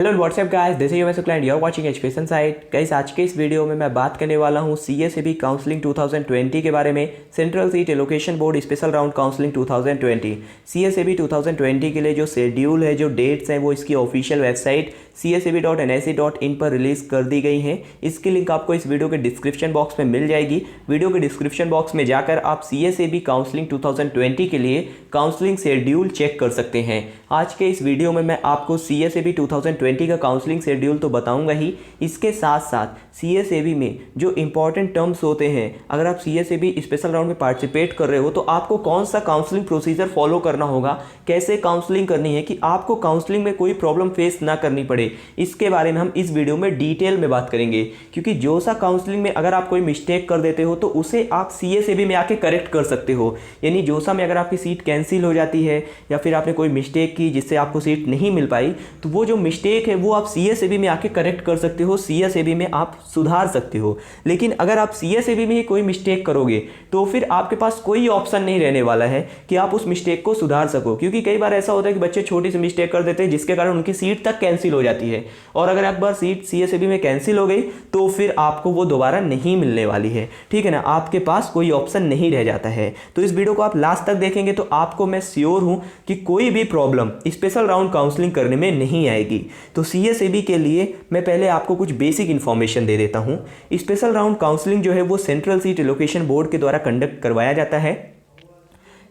Hello WhatsApp guys, this is your message client, you are watching education site. Guys, आज के इस video में मैं बात करने वाला हूँ सीएसईबी काउंसलिंग 2020 के बारे में। Central seat allocation board special round counselling 2020 CSEB 2020 के लिए जो शेड्यूल है, जो डेट्स हैं, वो इसकी ऑफिशियल वेबसाइट cseb.nic.in पर रिलीज़ कर दी गई हैं। इसकी लिंक आपको इस वीडियो के डिस्क्रिप्शन बॉक्स में मिल जाएगी। वीडियो के डिस्क्रिप्शन बॉक्स में जाकर आप सीएसईबी काउंसलिंग 2020 के लिए काउंसलिंग शेड्यूल चेक कर सकते हैं। आज के इस वीडियो में मैं आपको सीएसईबी 2020 का काउंसलिंग शेड्यूल तो बताऊंगा ही, इसके साथ साथ सीएसईबी में जो इंपॉर्टेंट टर्म्स होते हैं, अगर आप सीएसईबी स्पेशल राउंड में पार्टिसिपेट कर रहे हो तो आपको कौन सा काउंसलिंग प्रोसीजर फॉलो करना होगा, कैसे काउंसलिंग करनी है कि आपको काउंसलिंग में कोई प्रॉब्लम फेस ना करनी पड़े, इसके बारे में हम इस वीडियो में डिटेल में बात करेंगे। क्योंकि जोसा काउंसलिंग में अगर आप कोई मिस्टेक कर देते हो तो उसे आप सीएसईबी में आके करेक्ट कर सकते हो। यानी जोसा में अगर आपकी सीट कैंसिल हो जाती है या फिर आपने कोई मिस्टेक की जिससे आपको सीट नहीं मिल पाई, तो वो जो मिस्टेक है वो आप सीएसईबी में आके करेक्ट कर सकते हो, सीएसईबी में आप सुधार सकते हो। लेकिन अगर आप सीएसईबी में ही कोई मिस्टेक करोगे तो फिर आपके पास कोई ऑप्शन नहीं रहने वाला है कि आप उस मिस्टेक को सुधार सको। क्योंकि कई बार ऐसा होता है कि बच्चे छोटी सी मिस्टेक कर देते हैं जिसके कारण उनकी सीट तक कैंसिल हो जाती है, और अगर एक बार सीट सीएसईबी में कैंसिल हो गई तो फिर आपको वो दोबारा नहीं मिलने वाली है। ठीक है ना, आपके पास कोई ऑप्शन नहीं रह जाता है। तो इस वीडियो को आप लास्ट तक देखेंगे तो आपको मैं श्योर हूं कि कोई भी प्रॉब्लम स्पेशल राउंड काउंसलिंग करने में नहीं आएगी। तो सीएसईबी के लिए मैं पहले आपको कुछ बेसिक इन्फॉर्मेशन दे देता हूं। स्पेशल राउंड काउंसलिंग जो है वो सेंट्रल सीट एलोकेशन बोर्ड के द्वारा कंडक्ट करवाया जाता है।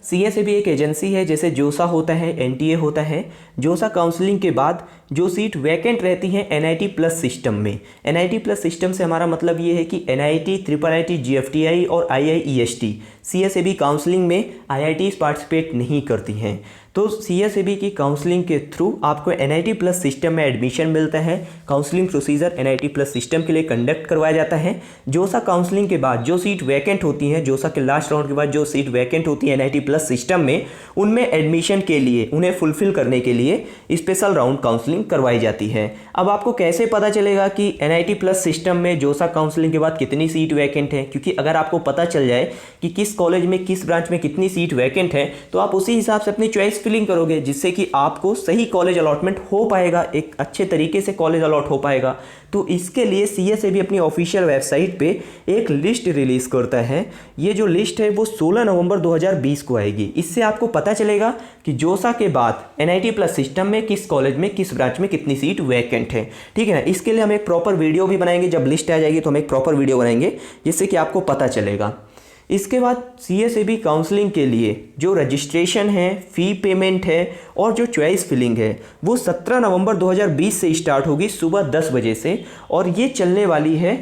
सीएसईबी एक एजेंसी है, जैसे जोसा होता है, एनटीए होता है। जोसा काउंसलिंग के बाद जो सीट वैकेंट रहती हैं एनआईटी प्लस सिस्टम में, एनआईटी प्लस सिस्टम से हमारा मतलब ये है कि एनआईटी, ट्रिपल आईटी, जीएफटीआई और आईआईईएसटी सीएसईबी काउंसलिंग में आईआईटीज पार्टिसिपेट नहीं करती हैं। तो सीएसईबी की काउंसलिंग के थ्रू आपको एनआईटी प्लस सिस्टम में एडमिशन मिलता है। Counselling procedure NIT plus system के लिए कंडक्ट करवाया जाता है। जोसा काउंसलिंग के बाद जो सीट वैकेंट होती हैं, जोसा के लास्ट राउंड के बाद जो सीट वैकेंट होती है एनआईटी प्लस सिस्टम में, उनमें एडमिशन के लिए, उन्हें फुलफिल करने के लिए स्पेशल राउंड काउंसलिंग करवाई जाती है। अब आपको कैसे पता चलेगा कि एनआईटी प्लस सिस्टम में जोसा काउंसलिंग के बाद कितनी सीट वैकेंट है? क्योंकि अगर आपको पता चल जाए कि किस कॉलेज में, किस ब्रांच में कितनी सीट वैकेंट है, तो आप उसी हिसाब से अपनी चॉइस फिलिंग करोगे, जिससे कि आपको सही कॉलेज अलॉटमेंट हो पाएगा, एक अच्छे तरीके से कॉलेज अलॉट हो पाएगा। तो इसके लिए सीएसईबी अपनी ऑफिशियल वेबसाइट पे एक लिस्ट रिलीज करता है। ये जो लिस्ट है वो 16 नवंबर 2020 को आएगी। इससे आपको पता चलेगा कि जोसा के बाद एनआईटी प्लस सिस्टम में किस कॉलेज में, किस ब्रांच में कितनी सीट वैकेंट है। ठीक है ना, इसके लिए हम एक प्रॉपर वीडियो भी बनाएंगे। जब लिस्ट आ जाएगी तो हम एक प्रॉपर वीडियो बनाएंगे जिससे कि आपको पता चलेगा। इसके बाद सीएसईबी काउंसलिंग के लिए जो रजिस्ट्रेशन है, फ़ी पेमेंट है और जो चॉइस फिलिंग है वो 17 नवंबर 2020 से स्टार्ट होगी सुबह 10 बजे से, और ये चलने वाली है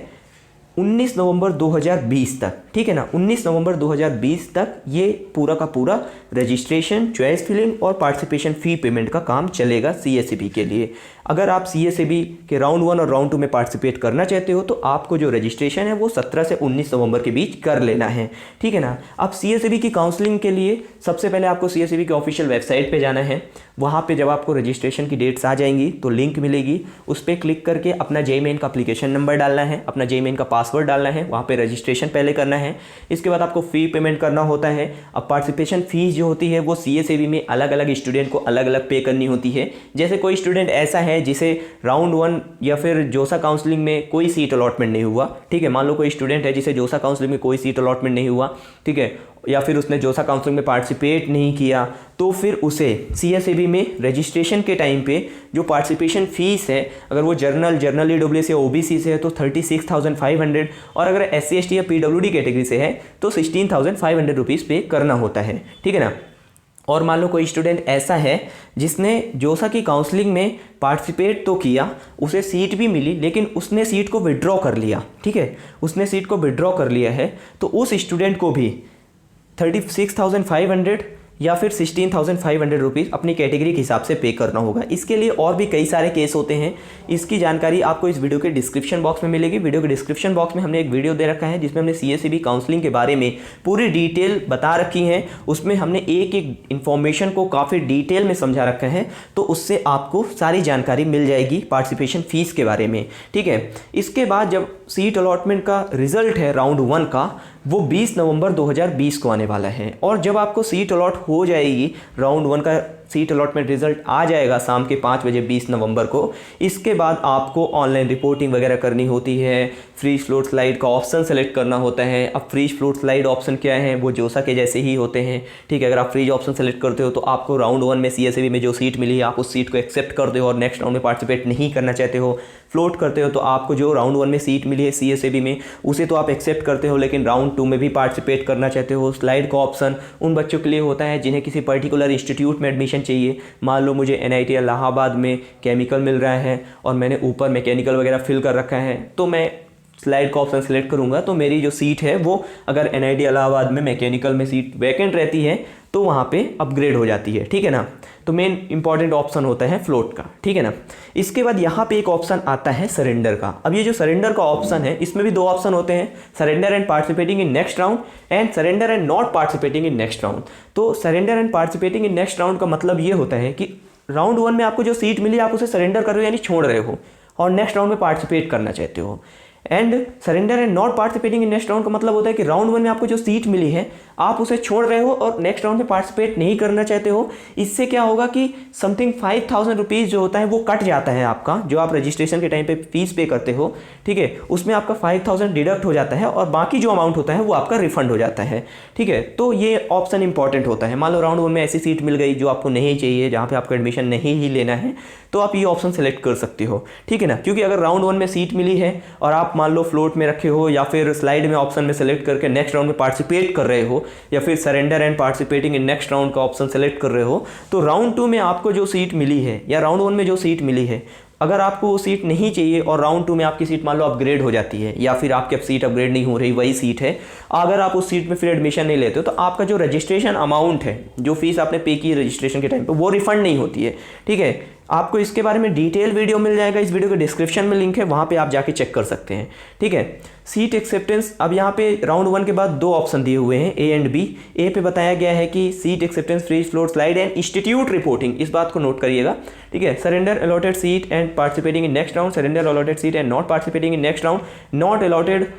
19 नवंबर 2020 तक। ठीक है ना, 19 नवंबर 2020 तक ये पूरा का पूरा रजिस्ट्रेशन, चॉइस फिलिंग और पार्टिसिपेशन फ़ी पेमेंट का काम चलेगा सीएसईबी के लिए। अगर आप सीएसईबी के राउंड 1 और राउंड 2 में पार्टिसिपेट करना चाहते हो तो आपको जो रजिस्ट्रेशन है वो 17 से 19 नवंबर के बीच कर लेना है। ठीक है ना, अब सीएसईबी की काउंसलिंग के लिए सबसे पहले आपको सीएसईबी की ऑफिशियल वेबसाइट पे जाना है। वहाँ पे जब आपको रजिस्ट्रेशन की डेट्स आ जाएंगी तो लिंक मिलेगी, उस पर क्लिक करके अपना जेईमेन का एप्लीकेशन नंबर डालना है, अपना जेईमेन का पासवर्ड डालना है, वहाँ पे रजिस्ट्रेशन पहले करना है। इसके बाद आपको फ़ी पेमेंट करना होता है। अब पार्टिसिपेशन फ़ीस जो होती है वो सीएसईबी में अलग अलग स्टूडेंट को अलग अलग पे करनी होती है। जैसे कोई स्टूडेंट ऐसा है जिसे राउंड 1 या फिर जोसा काउंसलिंग में कोई सीट अलॉटमेंट नहीं हुआ, ठीक है, मान लो कोई स्टूडेंट है जिसे जोसा काउंसलिंग में कोई सीट अलॉटमेंट नहीं हुआ, ठीक है, या फिर उसने जोसा काउंसलिंग में पार्टिसिपेट नहीं किया, तो फिर उसे सीएसईबी में रजिस्ट्रेशन के टाइम पे जो पार्टिसिपेशन फ़ीस है, अगर वो जनरल ईडब्ल्यूएस या ओबीसी से है तो 36,500, और अगर एससी एसटी या पीडब्ल्यूडी कैटेगरी से है तो 16,500 रुपीज़ पे करना होता है। ठीक है ना, और मान लो कोई स्टूडेंट ऐसा है जिसने जोसा की काउंसलिंग में पार्टिसिपेट तो किया, उसे सीट भी मिली, लेकिन उसने सीट को विड्रॉ कर लिया। ठीक है, उसने सीट को विड्रॉ कर लिया है, तो उस स्टूडेंट को भी 36,500 या फिर 16,500 रुपीज़ अपनी कैटेगरी के हिसाब से पे करना होगा। इसके लिए और भी कई सारे केस होते हैं, इसकी जानकारी आपको इस वीडियो के डिस्क्रिप्शन बॉक्स में मिलेगी। वीडियो के डिस्क्रिप्शन बॉक्स में हमने एक वीडियो दे रखा है जिसमें हमने सीएसईबी काउंसलिंग के बारे में पूरी डिटेल बता रखी है। उसमें हमने एक एक इन्फॉर्मेशन को काफ़ी डिटेल में समझा रखा है, तो उससे आपको सारी जानकारी मिल जाएगी पार्टिसिपेशन फ़ीस के बारे में। ठीक है, इसके बाद जब सीट अलॉटमेंट का रिजल्ट है राउंड 1 का, वो 20 नवंबर 2020 को आने वाला है। और जब आपको सीट अलॉट हो जाएगी राउंड 1 का सीट अलॉटमेंट रिजल्ट आ जाएगा शाम के 5 बजे 20 नवंबर को, इसके बाद आपको ऑनलाइन रिपोर्टिंग वगैरह करनी होती है, फ्रीज फ्लोट स्लाइड का ऑप्शन सेलेक्ट करना होता है। अब फ्रीज फ्लोट स्लाइड ऑप्शन क्या है, वो जोसा के जैसे ही होते हैं, ठीक है। अगर आप फ्रीज ऑप्शन सेलेक्ट करते हो तो आपको राउंड 1 में CSAB में जो सीट मिली है आप उस सीट को एक्सेप्ट करते हो और नेक्स्ट राउंड में पार्टिसिपेट नहीं करना चाहते हो। फ्लोट करते हो तो आपको जो राउंड 1 में सीट मिली है CSAB में उसे तो आप एक्सेप्ट करते हो, लेकिन राउंड 2 में भी पार्टिसिपेट करना चाहते हो। स्लाइड का ऑप्शन उन बच्चों के लिए होता है जिन्हें किसी पर्टिकुलर इंस्टीट्यूट में एडमिशन चाहिए। मान लो मुझे NIT इलाहाबाद में केमिकल मिल रहा है और मैंने ऊपर मैकेनिकल वगैरह फिल कर रखा है, तो मैं स्लाइड का ऑप्शन सेलेक्ट करूंगा तो मेरी जो सीट है वो अगर NIT इलाहाबाद में मैकेनिकल में सीट वैकेंट रहती है तो वहाँ पे अपग्रेड हो जाती है, ठीक है ना। तो मेन इंपॉर्टेंट ऑप्शन होता है फ्लोट का, ठीक है ना। इसके बाद यहाँ पे एक ऑप्शन आता है सरेंडर का। अब ये जो सरेंडर का ऑप्शन है इसमें भी 2 ऑप्शन होते हैं, surrender and participating in next round and surrender and not participating in next round. तो surrender and participating in next round का मतलब ये होता है कि राउंड 1 में आपको जो सीट मिली आप उसे सरेंडर कर रहे हो यानी छोड़ रहे हो और नेक्स्ट राउंड में पार्टिसिपेट करना चाहते हो। And surrender and not participating in next round का मतलब होता है कि राउंड 1 में आपको जो सीट मिली है आप उसे छोड़ रहे हो और नेक्स्ट राउंड में पार्टिसिपेट नहीं करना चाहते हो। इससे क्या होगा कि समथिंग 5000 रुपीज़ जो होता है वो कट जाता है आपका, जो आप रजिस्ट्रेशन के टाइम पे फीस पे करते हो, ठीक है, उसमें आपका 5000 डिडक्ट हो जाता है और बाकी जो अमाउंट होता है वो आपका रिफंड हो जाता है, ठीक है। तो ये ऑप्शन इंपॉर्टेंट होता है। मान लो राउंड 1 में ऐसी सीट मिल गई जो आपको नहीं चाहिए, जहाँ पर आपको एडमिशन नहीं ही लेना है, तो आप ये ऑप्शन सेलेक्ट कर सकते हो, ठीक है ना। क्योंकि अगर राउंड 1 में सीट मिली है और आप मान लो फ्लोट में रखे हो या फिर स्लाइड में ऑप्शन में सेलेक्ट करके नेक्स्ट राउंड में पार्टिसिपेट कर रहे हो या फिर surrender and participating in next round का ऑप्शन सेलेक्ट कर रहे हो, तो राउंड 2 में आपको जो सीट मिली है या राउंड 1 में जो सीट मिली है अगर आपको वो सीट नहीं चाहिए और राउंड 2 में आपकी सीट मान लो अपग्रेड हो जाती है या फिर आपकी अब सीट अपग्रेड नहीं हो रही, वही सीट है, अगर आप उस सीट में फिर एडमिशन नहीं लेते हो तो आपका जो रजिस्ट्रेशन अमाउंट है, जो फीस आपने पे की रजिस्ट्रेशन के टाइम पे, वो रिफंड नहीं होती है, ठीक है। आपको इसके बारे में डिटेल वीडियो मिल जाएगा, इस वीडियो के डिस्क्रिप्शन में लिंक है, वहाँ पे आप जाके चेक कर सकते हैं, ठीक है। सीट एक्सेप्टेंस, अब यहाँ पे राउंड 1 के बाद 2 ऑप्शन दिए हुए हैं A एंड B। ए पे बताया गया है कि seat acceptance, freeze float slide and institute reporting, इस बात को नोट करिएगा, ठीक है। Surrender allotted seat and participating in next round, surrender allotted seat and not participating in next round, not allotted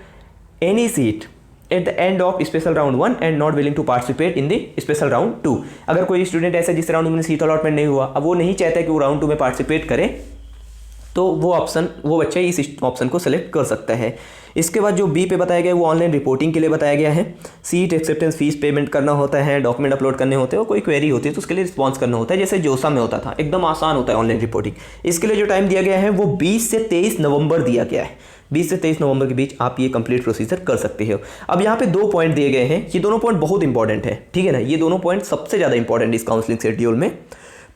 any seat at the end of special round 1 and not willing to participate in the special round 2। अगर कोई student ऐसा जिस round में seat allotment नहीं हुआ, अब वो नहीं चाहता कि वो राउंड 2 में पार्टिसिपेट करे, तो वो बच्चा इस ऑप्शन को सेलेक्ट कर सकता है। इसके बाद जो बी पे बताया गया है वो ऑनलाइन रिपोर्टिंग के लिए बताया गया है। सीट एक्सेप्टेंस फीस पेमेंट करना होता है, डॉक्यूमेंट अपलोड करने होते हैं और कोई क्वेरी होती है तो उसके लिए रिस्पॉन्स करना होता है, जैसे जोसा में होता था। एकदम आसान होता है ऑनलाइन रिपोर्टिंग। इसके लिए जो टाइम दिया गया है वो 20 से 23 नवंबर दिया गया है। 20 से 23 नवंबर के बीच आप ये कंप्लीट प्रोसीजर कर सकते हो। अब यहाँ पे 2 पॉइंट दिए गए हैं, ये दोनों पॉइंट बहुत इंपॉर्टेंट है, ठीक है ना। ये दोनों पॉइंट सबसे ज़्यादा इंपॉर्टेंट इस काउंसलिंग शेड्यूल में।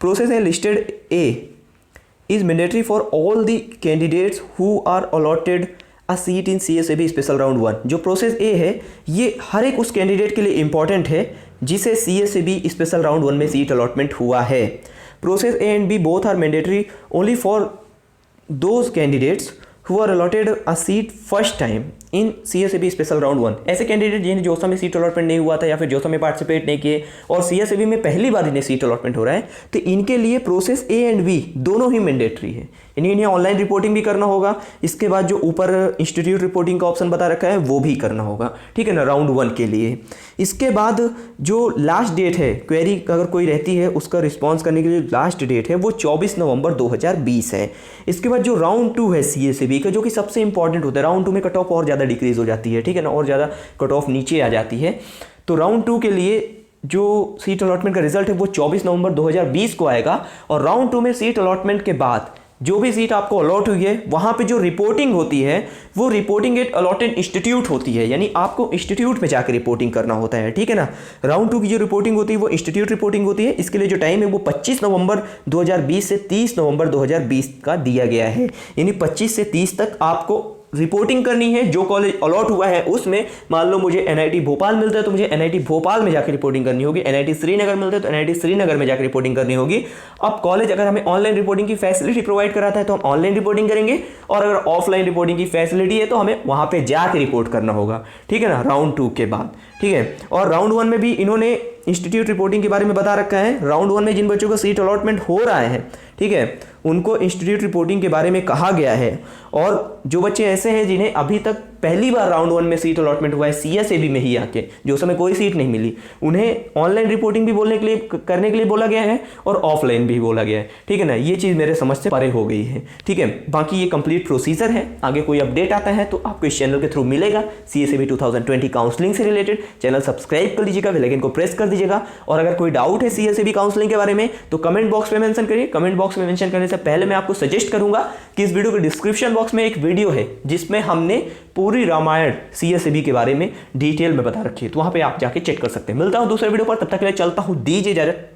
प्रोसेस है listed A is mandatory for all the candidates who are allotted a seat in CSAB special round 1। जो प्रोसेस ए है ये हर एक उस कैंडिडेट के लिए इंपॉर्टेंट है जिसे CSAB स्पेशल राउंड 1 में सीट अलॉटमेंट हुआ है। Process A and B both are mandatory only for those candidates who are allotted a seat first time in CSAB special round 1। ऐसे कैंडिडेट जिन्हें जोसा में सीट अलॉटमेंट नहीं हुआ था या फिर जोसा में पार्टिसिपेट नहीं किए और CSAB में पहली बार इन्हें सीट अलॉटमेंट हो रहा है, तो इनके लिए प्रोसेस ए एंड बी दोनों ही मैंडेटरी है। इन्हें ऑनलाइन रिपोर्टिंग भी करना होगा, इसके बाद जो ऊपर इंस्टीट्यूट रिपोर्टिंग का ऑप्शन बता रखा है वो भी करना होगा, ठीक है ना, राउंड 1 के लिए। इसके बाद जो लास्ट डेट है, क्वेरी अगर कोई रहती है उसका रिस्पॉन्स करने के लिए लास्ट डेट है वो 24 नवंबर 2020 है। इसके बाद जो राउंड 2 है CSAB का, जो कि सबसे इंपॉर्टेंट होता है, राउंड 2 में कट ऑफ और ज़्यादा डिक्रीज हो जाती है, ठीक है ना, और ज़्यादा कट ऑफ नीचे आ जाती है। तो राउंड 2 के लिए जो सीट अलॉटमेंट का रिजल्ट है वो 24 नवंबर 2020 को आएगा और राउंड 2 में सीट अलॉटमेंट के बाद जो भी सीट आपको अलॉट हुई है वहाँ पे जो रिपोर्टिंग होती है वो रिपोर्टिंग एट अलॉटेड इंस्टीट्यूट होती है, यानी आपको इंस्टीट्यूट में जाकर रिपोर्टिंग करना होता है, ठीक है ना। राउंड 2 की जो रिपोर्टिंग होती है वो इंस्टीट्यूट रिपोर्टिंग होती है। इसके लिए जो टाइम है वो 25 नवंबर 2020 से 30 नवंबर 2020 का दिया गया है, यानी 25 से 30 तक आपको रिपोर्टिंग करनी है। जो कॉलेज अलॉट हुआ है उसमें, मान लो मुझे NIT भोपाल मिलता है तो मुझे NIT भोपाल में जाकर रिपोर्टिंग करनी होगी, NIT श्रीनगर मिलता है तो NIT श्रीनगर में जाकर रिपोर्टिंग करनी होगी। अब कॉलेज अगर हमें ऑनलाइन रिपोर्टिंग की फैसिलिटी प्रोवाइड कराता है तो हम ऑनलाइन रिपोर्टिंग करेंगे, और अगर ऑफलाइन रिपोर्टिंग की फैसिलिटी है तो हमें वहाँ पर जाकर रिपोर्ट करना होगा, ठीक है ना, राउंड 2 के बाद, ठीक है। और राउंड 1 में भी इन्होंने इंस्टीट्यूट रिपोर्टिंग के बारे में बता रखा है। राउंड 1 में जिन बच्चों को सीट अलॉटमेंट हो रहा है, ठीक है, उनको इंस्टीट्यूट रिपोर्टिंग के बारे में कहा गया है। और जो बच्चे ऐसे हैं जिन्हें अभी तक पहली बार राउंड 1 में सीट अलॉटमेंट हुआ है CSAB में ही आके, जो समय कोई सीट नहीं मिली, उन्हें ऑनलाइन रिपोर्टिंग भी करने के लिए बोला गया है और ऑफलाइन भी बोला गया है। ठीक है ना, ये चीज़ मेरे समझ से परे हो गई है। ठीक है, बाकी ये कंप्लीट प्रोसीजर है। आगे कोई अपडेट आता है तो आपको इस चैनल के थ्रू मिलेगा। CSAB 2020 काउंसलिंग से रिलेटेड चैनल सब्सक्राइब कर लीजिएगा, बेल आइकन को प्रेस कर दीजिएगा। और अगर कोई डाउट है CSAB काउंसलिंग के बारे में तो कमेंट बॉक्स में मेंशन करिए। कमेंट बॉक्स में मेंशन करने से पहले मैं आपको सजेस्ट करूंगा कि इस वीडियो के डिस्क्रिप्शन बॉक्स में एक वीडियो है जिसमें हमने पूरी रामायण CSAB के बारे में डिटेल में बता रखी है, तो वहां पे आप जाके चेक कर सकते हैं। मिलता हूं दूसरे वीडियो पर, तब तक के लिए चलता हूं, दीजिए इजाजत।